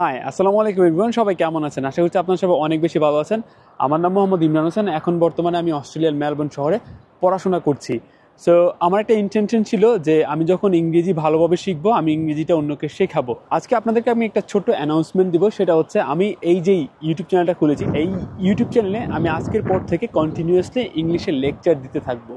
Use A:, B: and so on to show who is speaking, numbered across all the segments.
A: High, আসসালামু আলাইকুম everyone. সবাই কেমন আছেন? আশা করছি আপনারা সবাই অনেক বেশি ভালো আছেন। আমার নাম মোহাম্মদ ইমরান হোসেন। এখন বর্তমানে আমি অস্ট্রেলিয়ার মেলবোর্ন শহরে পড়াশোনা করছি। সো আমার একটা ইন্টেনশন ছিল যে আমি যখন ইংরেজি ভালোভাবে শিখবো, আমি ইংরেজিটা অন্যকে শেখাবো। আজকে আপনাদেরকে আমি একটা ছোট্ট অ্যানাউন্সমেন্ট দিব। সেটা হচ্ছে আমি এই যে ইউটিউব চ্যানেলটা খুলেছি, এই ইউটিউব চ্যানেলে আমি আজকের পর থেকে কন্টিনিউয়াসলি ইংলিশে লেকচার দিতে থাকবো।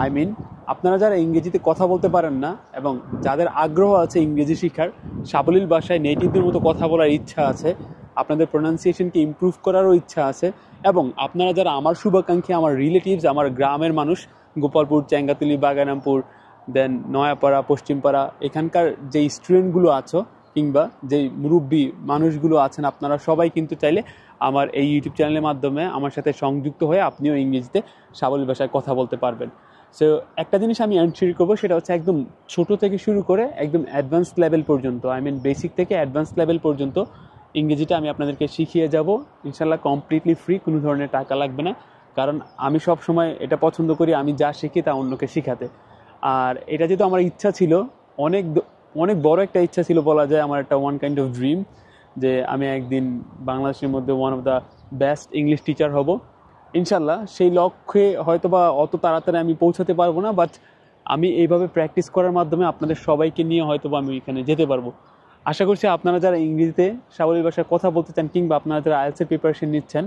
A: আই মিন, আপনারা যারা ইংরেজিতে কথা বলতে পারেন না এবং যাদের আগ্রহ আছে ইংরেজি শেখার, সাবলীল ভাষায় নেটিভদের মতো কথা বলার ইচ্ছা আছে, আপনাদের প্রোনাউন্সিয়েশনকে ইমপ্রুভ করারও ইচ্ছা আছে, এবং আপনারা যারা আমার শুভাকাঙ্ক্ষী, আমার রিলেটিভস, আমার গ্রামের মানুষ, গোপালপুর, চেঙ্গাতুলি, বাগানামপুর, দেন নয়াপাড়া, পশ্চিমপাড়া, এখানকার যেই স্টুডেন্টগুলো আছো কিংবা যেই মুরব্বী মানুষগুলো আছেন, আপনারা সবাই কিন্তু চাইলে আমার এই ইউটিউব চ্যানেলের মাধ্যমে আমার সাথে সংযুক্ত হয়ে আপনিও ইংরেজিতে সাবলীল ভাষায় কথা বলতে পারবেন। সো একটা জিনিস আমি এনশিওর করবো, সেটা হচ্ছে একদম ছোট থেকে শুরু করে একদম অ্যাডভান্স লেভেল পর্যন্ত, আই মিন বেসিক থেকে অ্যাডভান্স লেভেল পর্যন্ত ইংরেজিটা আমি আপনাদেরকে শিখিয়ে যাব ইনশাল্লাহ, কমপ্লিটলি ফ্রি, কোনো ধরনের টাকা লাগবে না। কারণ আমি সব সময় এটা পছন্দ করি, আমি যা শিখি তা অন্যকে শেখাতে। আর এটা যেহেতু আমার ইচ্ছা ছিল, অনেক অনেক বড় একটা ইচ্ছা ছিল বলা যায়, আমার একটা ওয়ান কাইন্ড অফ ড্রিম, যে আমি একদিন বাংলাদেশের মধ্যে one of the best English teacher হব। ইনশাল্লাহ সেই লক্ষ্যে হয়তোবা অত তাড়াতাড়ি আমি পৌঁছাতে পারবো না, বাট আমি এইভাবে প্র্যাকটিস করার মাধ্যমে আপনাদের সবাইকে নিয়ে হয়তোবা আমি এখানে যেতে পারবো। আশা করছি আপনারা যারা ইংরেজিতে সাবলীল ভাষায় কথা বলতে চান কিংবা আপনারা যারা আইএলটিএস এর প্রিপারেশন নিচ্ছেন,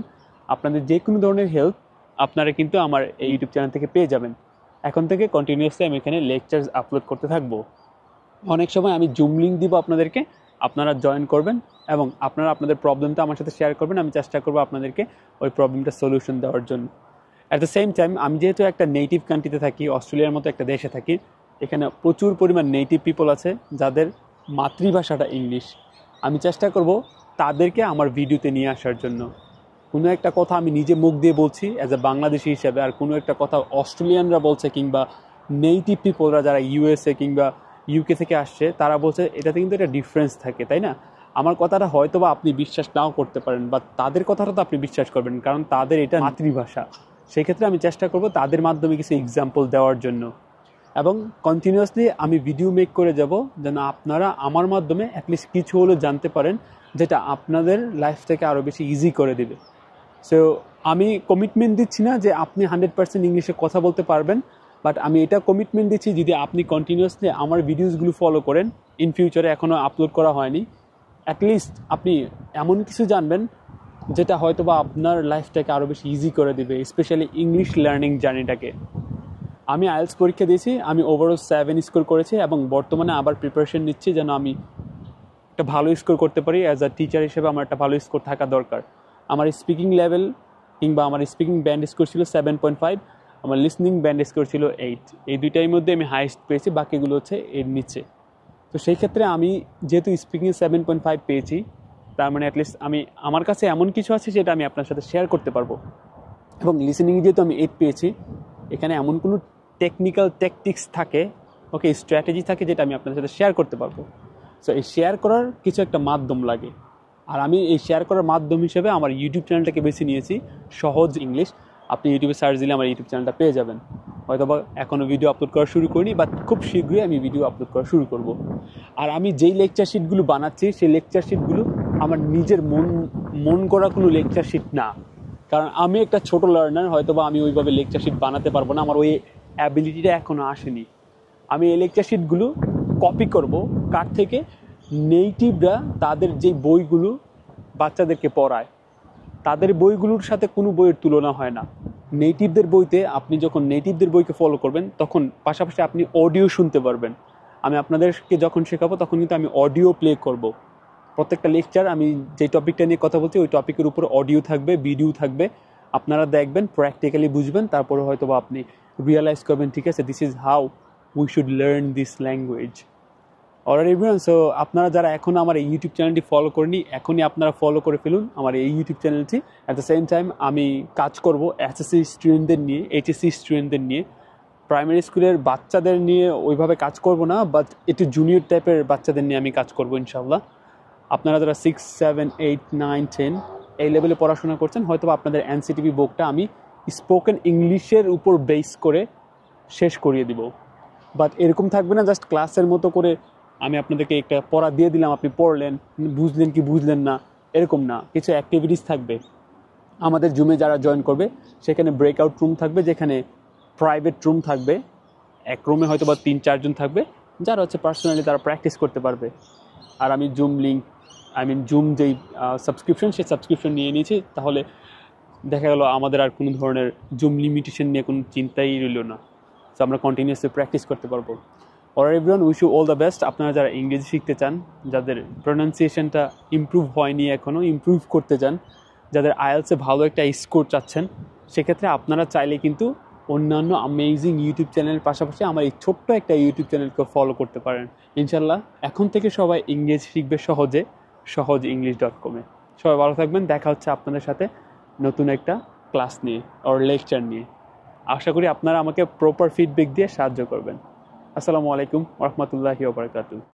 A: আপনাদের যে কোনো ধরনের হেল্প আপনারা কিন্তু আমার এই ইউটিউব চ্যানেল থেকে পেয়ে যাবেন। এখন থেকে কন্টিনিউয়াসলি আমি এখানে লেকচার্স আপলোড করতে থাকবো। অনেক সময় আমি জুম লিঙ্ক দিব আপনাদেরকে, আপনারা জয়েন করবেন এবং আপনারা আপনাদের প্রবলেমটা আমার সাথে শেয়ার করবেন। আমি চেষ্টা করবো আপনাদেরকে ওই প্রবলেমটা সলিউশন দেওয়ার জন্য। অ্যাট দ্য সেম টাইম, আমি যেহেতু একটা নেটিভ কান্ট্রিতে থাকি, অস্ট্রেলিয়ার মতো একটা দেশে থাকি, এখানে প্রচুর পরিমাণ নেটিভ পিপল আছে যাদের মাতৃভাষাটা ইংলিশ। আমি চেষ্টা করব তাদেরকে আমার ভিডিওতে নিয়ে আসার জন্য। কোনো একটা কথা আমি নিজে মুখ দিয়ে বলছি অ্যাজ এ বাংলাদেশি হিসেবে, আর কোনো একটা কথা অস্ট্রেলিয়ানরা বলছে কিংবা নেটিভ পিপলরা যারা ইউএসএ কিংবা ইউকে থেকে আসছে তারা বলছে, এটাতে কিন্তু একটা ডিফারেন্স থাকে, তাই না? আমার কথাটা হয়তো বা আপনি বিশ্বাস নাও করতে পারেন, বা তাদের কথাটা তো আপনি বিশ্বাস করবেন, কারণ তাদের এটা মাতৃভাষা। সেই ক্ষেত্রে আমি চেষ্টা করব তাদের মাধ্যমে কিছু এক্সাম্পল দেওয়ার জন্য, এবং কন্টিনিউয়াসলি আমি ভিডিও মেক করে যাব যেন আপনারা আমার মাধ্যমে অ্যাটলিস্ট কিছু হলেও জানতে পারেন, যেটা আপনাদের লাইফটাকে আরও বেশি ইজি করে দেবে। সো আমি কমিটমেন্ট দিচ্ছি না যে আপনি 100% ইংলিশে কথা বলতে পারবেন, বাট আমি এটা কমিটমেন্ট দিচ্ছি, যদি আপনি কন্টিনিউয়াসলি আমার ভিডিওসগুলো ফলো করেন, ইন ফিউচারে এখনও আপলোড করা হয়নি, অ্যাটলিস্ট আপনি এমন কিছু জানবেন যেটা হয়তো বা আপনার লাইফটাকে আরও বেশি ইজি করে দেবে, স্পেশালি ইংলিশ লার্নিং জার্নিটাকে। আমি আইএলটিএস পরীক্ষা দিয়েছি, আমি ওভারঅল 7 স্কোর করেছি এবং বর্তমানে আবার প্রিপারেশন নিচ্ছি যেন আমি একটা ভালো স্কোর করতে পারি। অ্যাজ আ টিচার হিসেবে আমার একটা ভালো স্কোর থাকা দরকার। আমার স্পিকিং লেভেল কিংবা আমার স্পিকিং ব্যান্ড স্কোর ছিল 7.5, আমার লিসনিং ব্যান্ড স্কোর ছিল 8। এই দুইটার মধ্যে আমি হাইয়েস্ট পেয়েছি, বাকিগুলো হচ্ছে এর নিচে। তো সেই ক্ষেত্রে আমি যেহেতু স্পিকিংয়ে 7.5 পেয়েছি, তার মানে অ্যাটলিস্ট আমি, আমার কাছে এমন কিছু আছে যেটা আমি আপনার সাথে শেয়ার করতে পারবো। এবং লিসনিংয়ে যেহেতু আমি 8 পেয়েছি, এখানে এমন কোনো টেকনিক্যাল ট্যাকটিক্স থাকে, ওকে, স্ট্র্যাটেজি থাকে যেটা আমি আপনাদের সাথে শেয়ার করতে পারবো। সো এই শেয়ার করার কিছু একটা মাধ্যম লাগে, আর আমি এই শেয়ার করার মাধ্যম হিসেবে আমার ইউটিউব চ্যানেলটাকে বেছে নিয়েছি, সহজ ইংলিশ। আপনি ইউটিউবে সার্চ দিলে আমার ইউটিউব চ্যানেলটা পেয়ে যাবেন। হয়তো বা এখনও ভিডিও আপলোড করা শুরু করিনি, বাট খুব শীঘ্রই আমি ভিডিও আপলোড করা শুরু করব। আর আমি যেই লেকচার শিটগুলো বানাচ্ছি, সেই লেকচার শিটগুলো আমার নিজের মন করা কোনো লেকচার শিট না, কারণ আমি একটা ছোট লার্নার, হয়তো বা আমি ওইভাবে লেকচার শিট বানাতে পারবো না, আমার ওই অ্যাবিলিটিটা এখনও আসেনি। আমি এই লেকচার শিটগুলো কপি করব কার থেকে? নেটিভরা তাদের যেই বইগুলো বাচ্চাদেরকে পড়ায়, তাদের বইগুলোর সাথে কোনো বইয়ের তুলনা হয় না। নেটিভদের বইতে আপনি যখন নেটিভদের বইকে ফলো করবেন, তখন পাশাপাশি আপনি অডিও শুনতে পারবেন। আমি আপনাদেরকে যখন শেখাবো তখন কিন্তু আমি অডিও প্লে করব। প্রত্যেকটা লেকচার আমি যে টপিকটা নিয়ে কথা বলছি ওই টপিকের উপর অডিও থাকবে, ভিডিও থাকবে, আপনারা দেখবেন, প্র্যাকটিক্যালি বুঝবেন, তারপরে হয়তো বা আপনি রিয়েলাইজ করবেন, ঠিক আছে, this is how we should learn this language. Alright everyone, so আপনারা যারা এখন আমার এই ইউটিউব চ্যানেলটি ফলো করেনি, এখনই আপনারা ফলো করে ফেলুন আমার এই ইউটিউব চ্যানেলটি। অ্যাট দ্য সেম টাইম আমি কাজ করব এসএসসি স্টুডেন্টদের নিয়ে, এইচএসসি স্টুডেন্টদের নিয়ে। প্রাইমারি স্কুলের বাচ্চাদের নিয়ে ওইভাবে কাজ করব না, বাট একটু জুনিয়র টাইপের বাচ্চাদের নিয়ে আমি কাজ করব ইনশাল্লাহ। আপনারা যারা 6, 7, 8, 9, 10 এই লেভেলে পড়াশোনা করছেন, হয়তো আপনাদের এনসিটিভি বুকটা আমি স্পোকেন ইংলিশের উপর বেস করে শেষ করিয়ে দিব। বাট এরকম থাকবে না জাস্ট ক্লাসের মতো করে আমি আপনাদেরকে একটা পড়া দিয়ে দিলাম, আপনি পড়লেন, বুঝলেন কি বুঝলেন না, এরকম না। কিছু অ্যাক্টিভিটিস থাকবে। আমাদের জুমে যারা জয়েন করবে সেখানে ব্রেকআউট রুম থাকবে, যেখানে প্রাইভেট রুম থাকবে, এক রুমে হয়তো বা 3-4 জন থাকবে, যারা হচ্ছে পার্সোনালি তারা প্র্যাকটিস করতে পারবে। আর আমি জুম লিঙ্ক, জুম যেই সাবস্ক্রিপশন, সেই সাবস্ক্রিপশন নিয়ে নিয়েছি, তাহলে দেখা গেল আমাদের আর কোনো ধরনের জুম লিমিটেশন নিয়ে কোনো চিন্তাই রইল না। সো আমরা কন্টিনিউয়াসলি প্র্যাকটিস করতে পারবো। Alright everyone, wish you all the best. আপনারা যারা ইংরেজি শিখতে চান, যাদের প্রোনাউন্সিয়েশনটা ইমপ্রুভ হয়নি এখনও, ইমপ্রুভ করতে চান, যাদের আইএলসে ভালো একটা স্কোর চাচ্ছেন, সেক্ষেত্রে আপনারা চাইলে কিন্তু অন্যান্য অ্যামেজিং ইউটিউব চ্যানেলের পাশাপাশি আমার এই ছোট্ট একটা ইউটিউব চ্যানেলকে ফলো করতে পারেন। ইনশাল্লাহ এখন থেকে সবাই ইংরেজি শিখবে সহজে, সহজইংলিশ.com-এ। সবাই ভালো থাকবেন। দেখা হচ্ছে আপনাদের সাথে নতুন একটা ক্লাস নিয়ে ওর লেকচার নিয়ে। আশা করি আপনারা আমাকে প্রপার ফিডব্যাক দিয়ে সাহায্য করবেন। আসসালামু আলাইকুম ওয়া রাহমাতুল্লাহি ওয়া বারাকাতুহু।